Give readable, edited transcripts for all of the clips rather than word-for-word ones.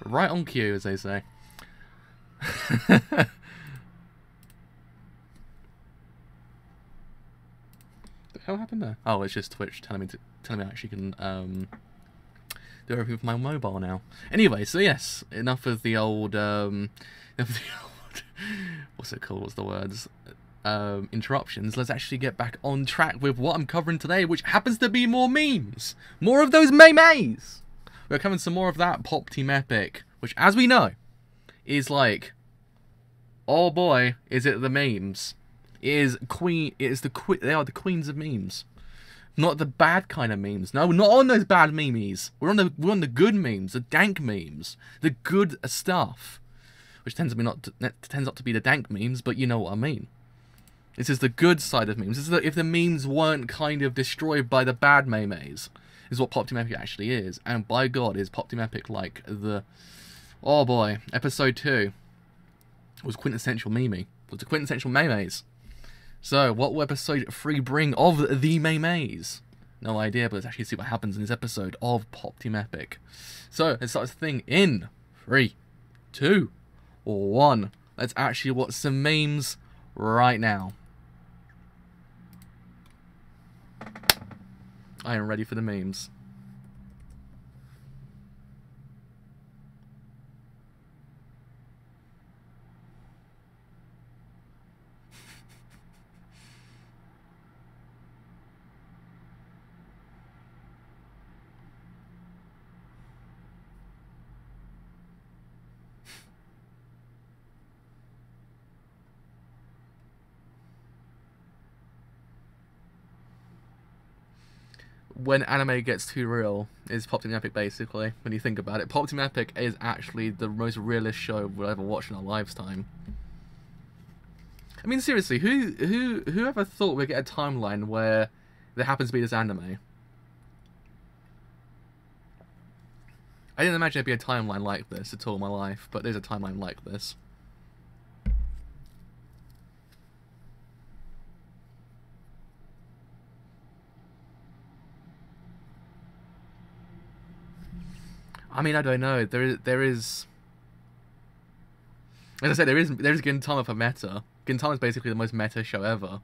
Right on cue, as they say. What the hell happened there? Oh, it's just Twitch telling me I actually can do everything with my mobile now. Anyway, so yes, enough of the old what's it called? What's the words? Interruptions. Let's actually get back on track with what I'm covering today, which happens to be more memes. More of those memes. We're covering some more of that Pop Team Epic, which, as we know, is like, oh boy, is it the memes. They are the queens of memes. Not the bad kind of memes. No, we're not on those bad memes. We're on the good memes, the dank memes, the good stuff, which tends not to be the dank memes, but you know what I mean. This is the good side of memes. This is if the memes weren't kind of destroyed by the bad memes, is what Pop Team Epic actually is. And by God, is Pop Team Epic like the... Oh boy, episode 2 was quintessential meme. Was the quintessential memes. So, what will episode 3 bring of the memes? No idea, but let's actually see what happens in this episode of Pop Team Epic. So, let's start this thing in 3, 2, 1. Let's actually watch some memes right now. I am ready for the memes. When anime gets too real, is Pop Team Epic basically, when you think about it. Pop Team Epic is actually the most realist show we'll ever watch in our lifetime. I mean, seriously, whoever thought we'd get a timeline where there happens to be this anime? I didn't imagine there'd be a timeline like this at all in my life, but there's a timeline like this. I mean, I don't know. There is. As I said, there is Gintama for meta. Gintama is basically the most meta show ever.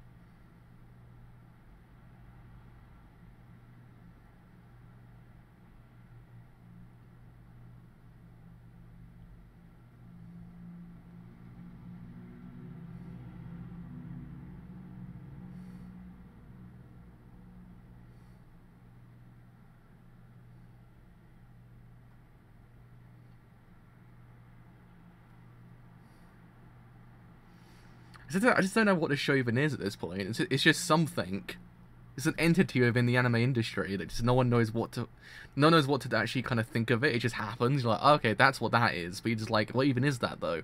I just don't know what the show even is at this point. It's just something. It's an entity within the anime industry that just no one knows what to actually kind of think of it. It just happens. You're like, oh, okay, that's what that is. But you're just like, what even is that though?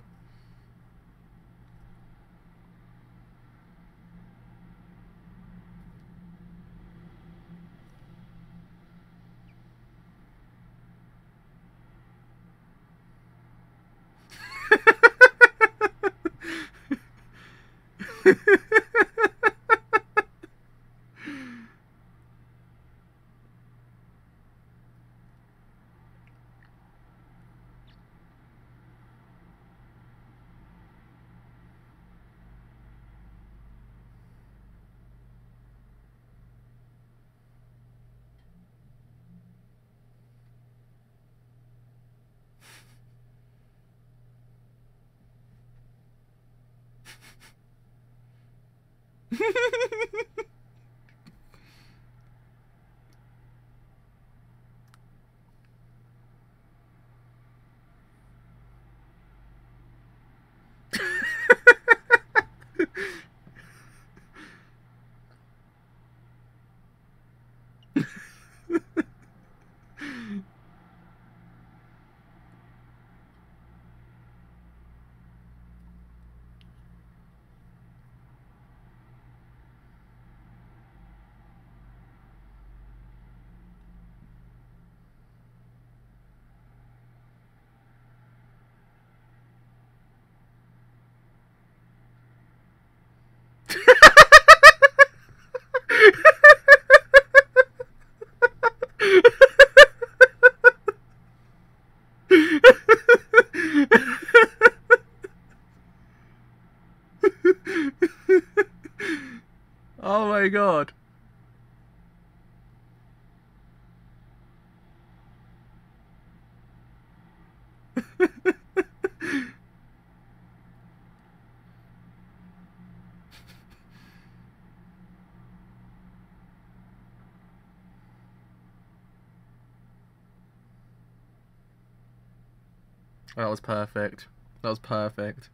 god. That was perfect. That was perfect.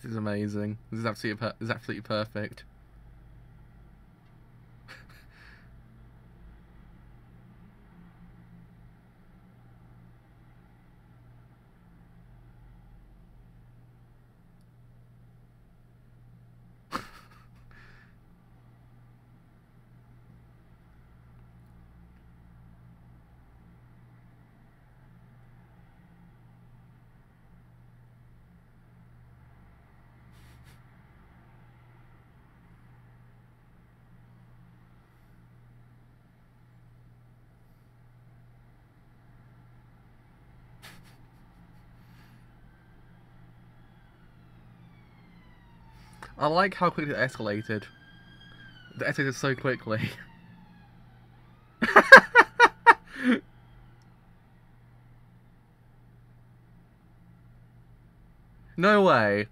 This is amazing. This is absolutely perfect. I like how quickly it escalated. It escalated so quickly. No way.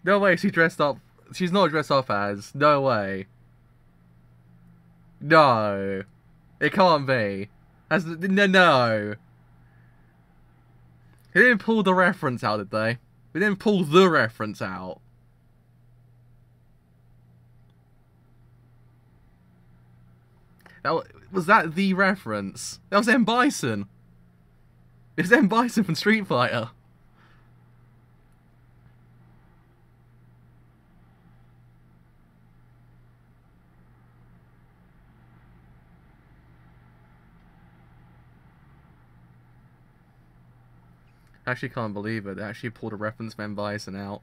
No way she dressed up. She's not dressed up as. No way. No. It can't be. No. They didn't pull the reference out, did they? They didn't pull the reference out. Was that the reference? That was M. Bison. It was M. Bison from Street Fighter. I actually can't believe it. They actually pulled a reference from M. Bison out.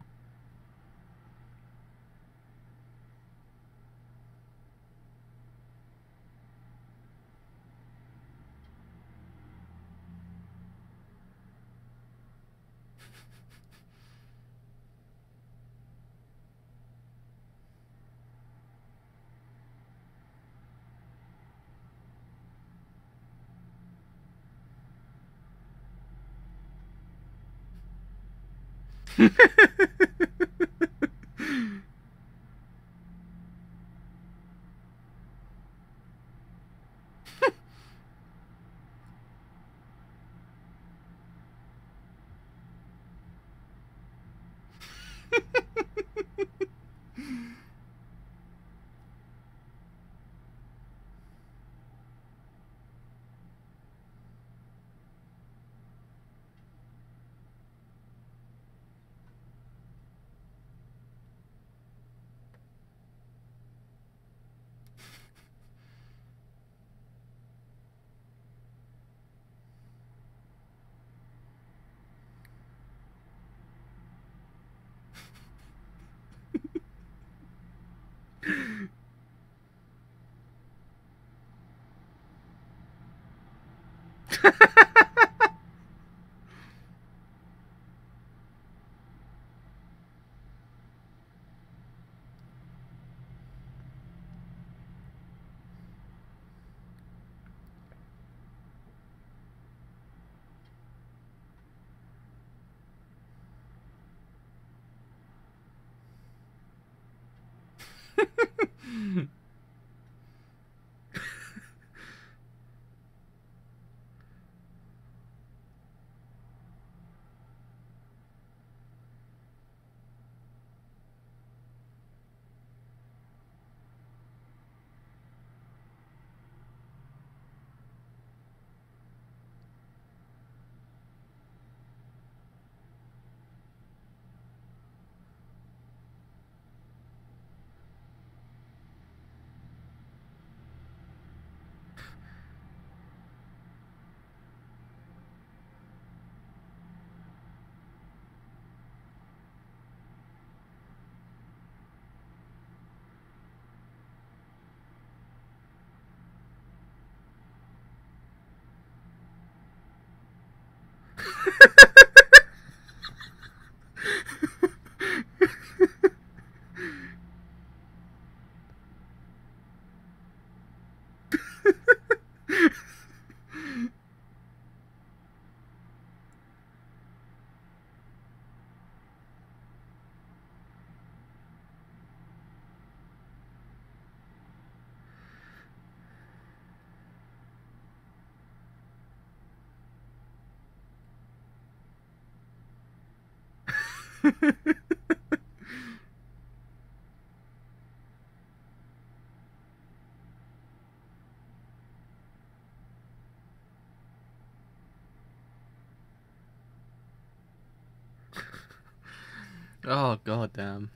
Oh god damn.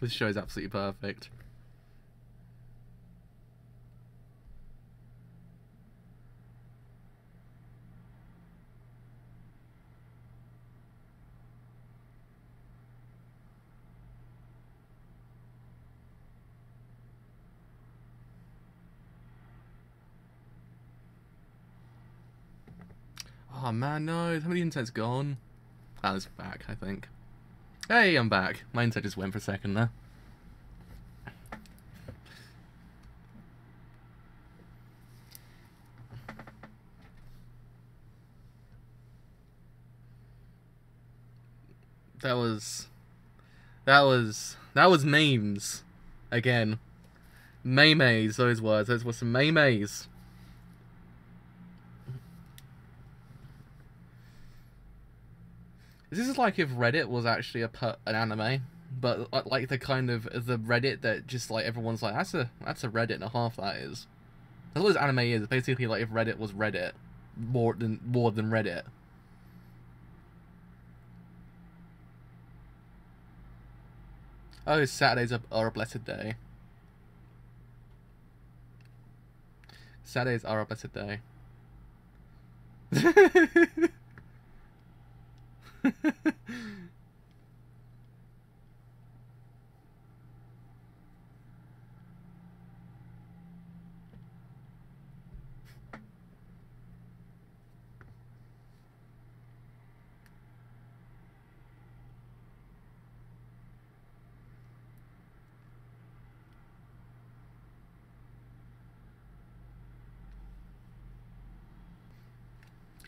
This show is absolutely perfect. Oh man, no, how many internet's gone? Oh, it's back, I think. Hey, I'm back. My internet just went for a second there. That was memes. Again. Maymays, those were some maymays. This is like if Reddit was actually an anime, but like the kind of the Reddit that just like everyone's like that's a Reddit and a half. That is. That's what this anime is. Basically, like if Reddit was Reddit, more than Reddit. Oh, Saturdays are a blessed day. Saturdays are a blessed day.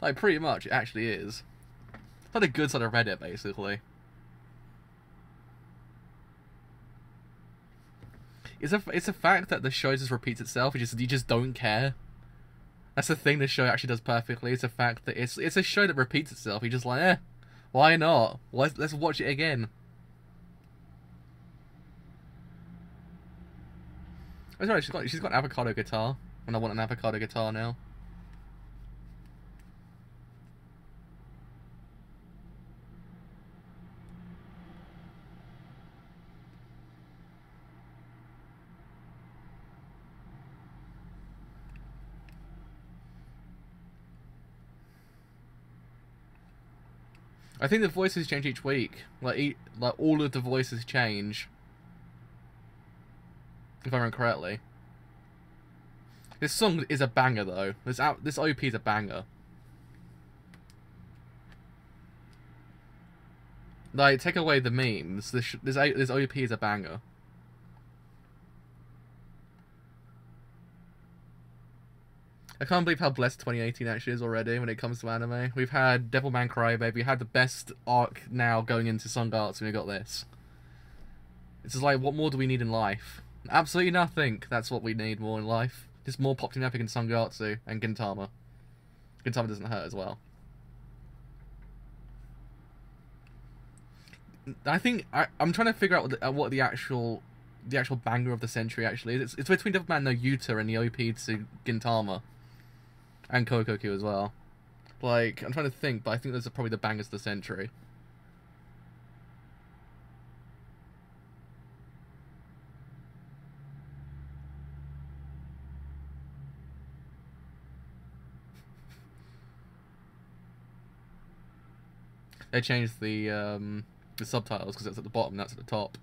Like, pretty much, it actually is. It's like a good side of Reddit, basically. It's a fact that the show just repeats itself. You just don't care. That's the thing the show actually does perfectly. It's a fact that it's a show that repeats itself. You're just like, eh, why not? Let's watch it again. Oh, sorry, she's got an avocado guitar, and I want an avocado guitar now. I think the voices change each week. Like all of the voices change. If I remember correctly. This song is a banger though. This OP is a banger. Like, take away the memes. This OP is a banger. I can't believe how blessed 2018 actually is already when it comes to anime. We've had Devilman Crybaby, we had the best arc now going into Sungatsu, and we got this. It's just like, what more do we need in life? Absolutely nothing. That's what we need more in life. Just more Pop Team Epic and Sungatsu and Gintama. Gintama doesn't hurt as well. I think I'm trying to figure out what the actual banger of the century actually is. It's between Devilman no Yuta and the OP to Gintama. And Kokoku as well. Like, I'm trying to think, but I think those are probably the bangers of the century. They changed the subtitles because it's at the bottom, that's at the top.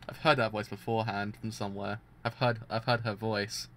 I've heard that voice beforehand from somewhere. I've heard her voice.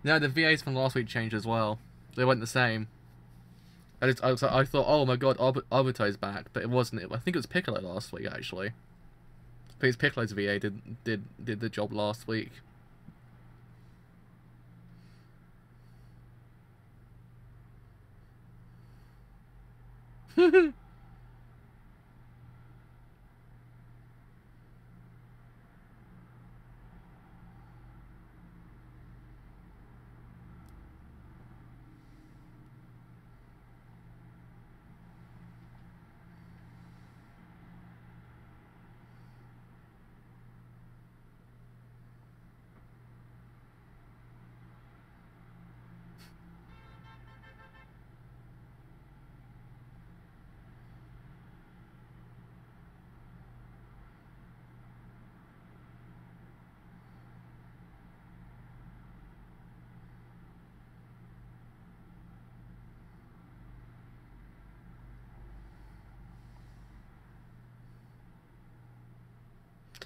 No, the VAs from last week changed as well. They weren't the same. I thought, oh my god, Obito's back, but it wasn't. I think it was Piccolo last week, actually. Because Piccolo's VA did the job last week.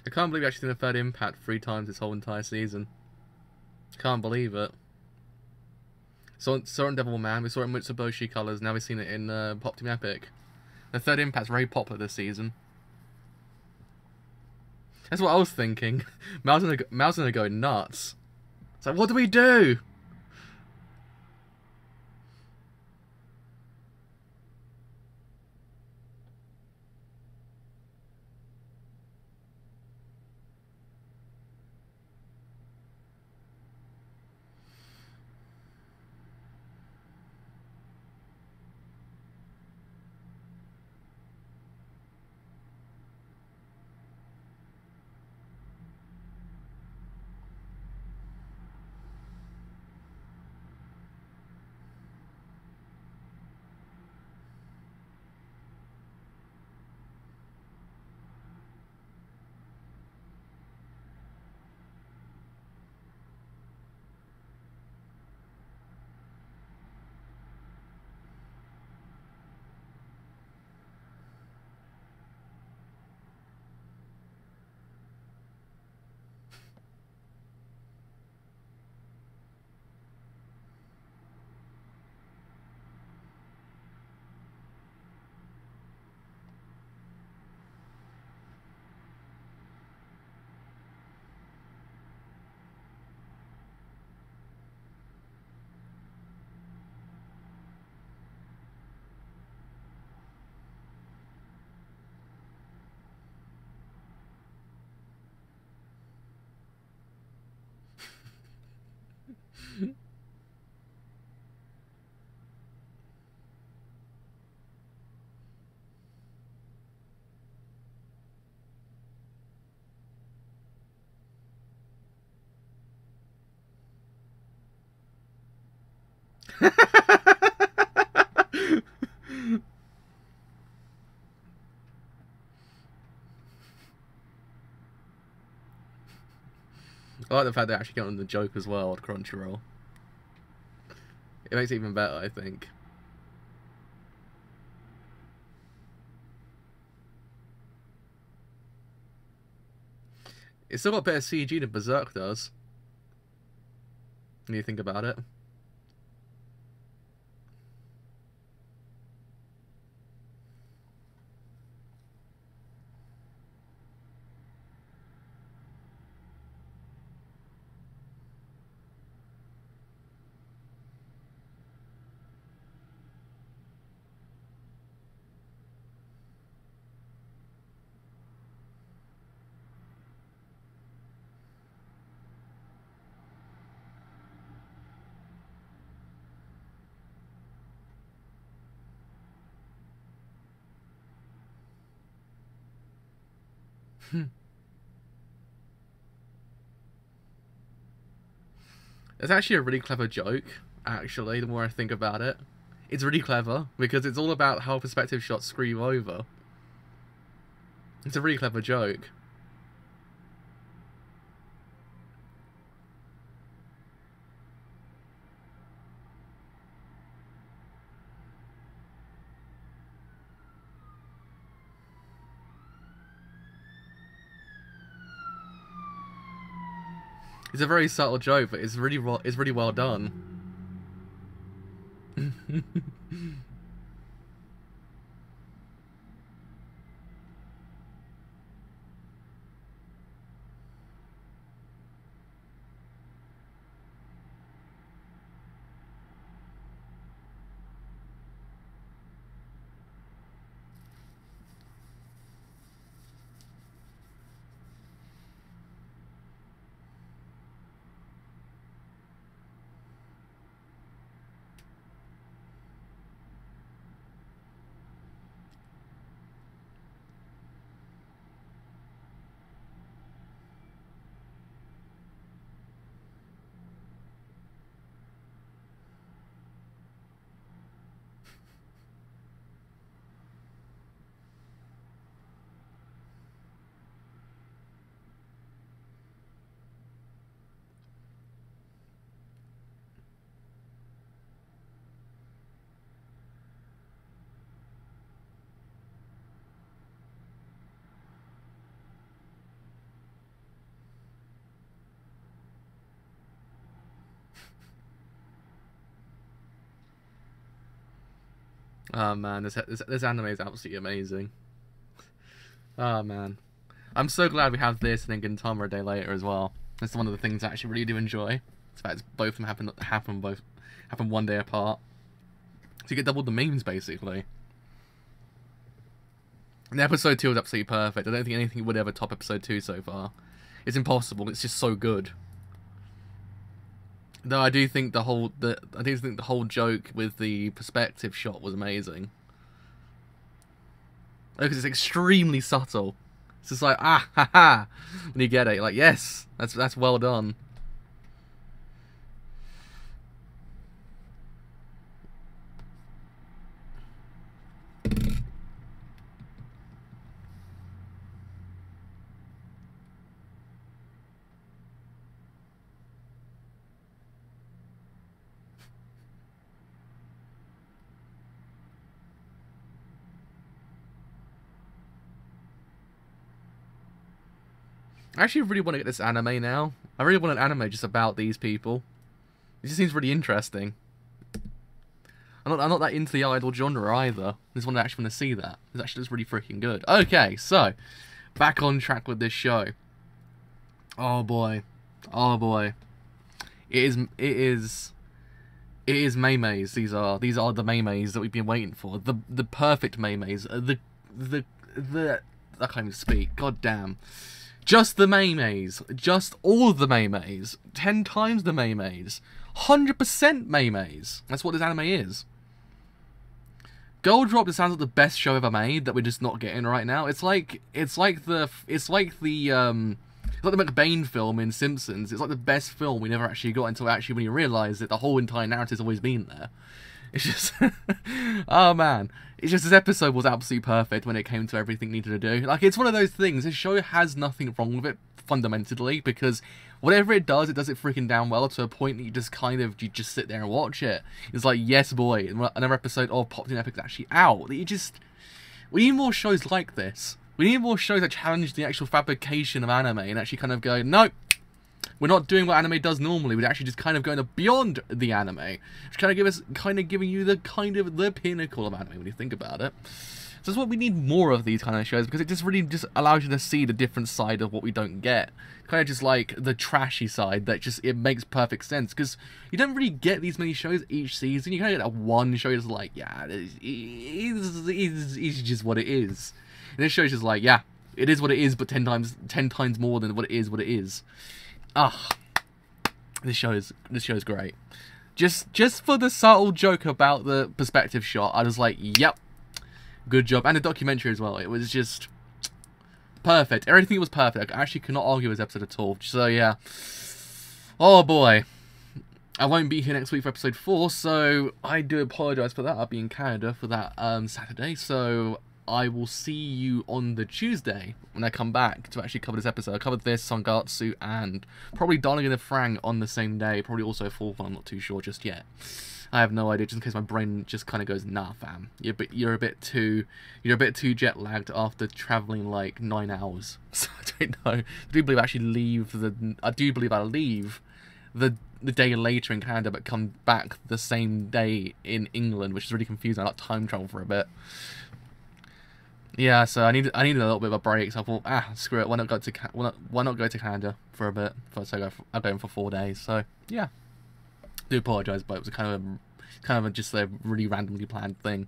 I can't believe we actually seen a third impact 3 times this whole entire season. Can't believe it. Saw it in Devilman, we saw it in Mitsuboshi colours, now we've seen it in Pop Team Epic. The third impact's very popular this season. That's what I was thinking. Mal's gonna go nuts. It's like, what do we do? I like the fact they actually get on the joke as well on Crunchyroll. It makes it even better, I think. It's still got better CG than Berserk does. When you think about it. It's actually a really clever joke, actually, the more I think about it. It's really clever, because it's all about how perspective shots screw you over. It's a really clever joke. It's a very subtle joke, but it's really well done. Oh man, this anime is absolutely amazing. Oh man, I'm so glad we have this and then Gintama a day later as well. That's one of the things I actually really do enjoy. The fact both of them happen one day apart, so you get double the memes basically. And episode 2 was absolutely perfect. I don't think anything would ever top episode 2 so far. It's impossible. It's just so good. Though I do think the whole joke with the perspective shot was amazing. Because it's extremely subtle. It's just like, ah, ha, ha. When you get it, you're like, yes, that's well done. I actually really want to get this anime now. I really want an anime just about these people. It just seems really interesting. I'm not that into the idol genre either. I just want to actually want to see that. It's actually just really freaking good. Okay, so back on track with this show. Oh boy, oh boy, it is Maymays. These are the Maymays that we've been waiting for. The perfect Maymays. I can't even speak. God damn. Just the Maymays. Just all of the Maymays. 10 times the Maymays. 100% Maymays. That's what this anime is. Girl Drop just sounds like the best show ever made that we're just not getting right now. It's like the McBain film in Simpsons. It's like the best film we never actually got until actually when you realise that the whole entire narrative's always been there. It's just, oh man, it's just this episode was absolutely perfect when it came to everything it needed to do. Like, it's one of those things, this show has nothing wrong with it, fundamentally, because whatever it does freaking damn well to a point that you just sit there and watch it. It's like, yes boy, another episode of Pop Team Epic's actually out. We need more shows like this. We need more shows that challenge the actual fabrication of anime and actually kind of go, nope. We're not doing what anime does normally. We're actually just kind of going beyond the anime. Which giving you the pinnacle of anime when you think about it. So that's what we need more of these kind of shows, because it just really just allows you to see the different side of what we don't get. Kind of just like the trashy side that it makes perfect sense, because you don't really get these many shows each season. You kind of get that one show that's like, yeah, it's just what it is. And this show's just like, yeah, it is what it is, but 10 times more than what it is. Ah, this show is great. Just for the subtle joke about the perspective shot, I was like, yep, good job, and the documentary as well. It was just, Perfect. Everything was perfect. I actually could not argue with this episode at all. So, yeah. Oh, boy. I won't be here next week for episode 4, so I do apologise for that. I'll be in Canada for that Saturday, so I will see you on the Tuesday when I come back to actually cover this episode. I covered this, Sangatsu, and probably Darling in the Franxx on the same day. Probably also a 4th one, I'm not too sure just yet. I have no idea, just in case my brain just kind of goes, nah, fam. You're a bit too jet lagged after traveling like 9 hours. So I don't know. I do believe I leave the day later in Canada, but come back the same day in England, which is really confusing. I like time travel for a bit. Yeah, so I needed a little bit of a break. So I thought, screw it. Why not go to Canada for a bit? So I'll go in for 4 days. So yeah, do apologise, but it was kind of just a really randomly planned thing.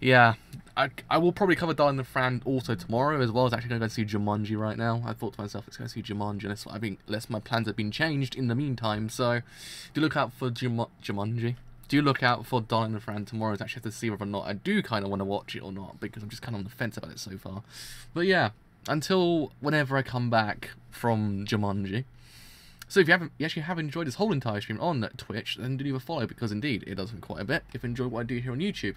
Yeah, I will probably cover Darling in the Franxx also tomorrow, as well as actually going to go see Jumanji right now. I thought to myself, let's go see Jumanji, and unless my plans have been changed in the meantime. So do look out for Jumanji. Do look out for Darling in the Franxx tomorrow. I actually have to see whether or not I do kind of want to watch it or not, because I'm just kind of on the fence about it so far. But yeah, until whenever I come back from Jumanji. So if you actually have enjoyed this whole entire stream on Twitch, then do leave a follow, because indeed it does help quite a bit. If you enjoy what I do here on YouTube,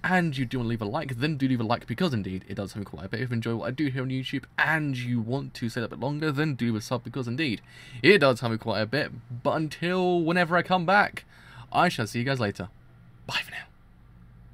and you do want to leave a like, then do leave a like, because indeed it does help quite a bit. If you enjoy what I do here on YouTube, and you want to stay a bit longer, then do leave a sub, because indeed it does help me quite a bit. But until whenever I come back, I shall see you guys later. Bye for now.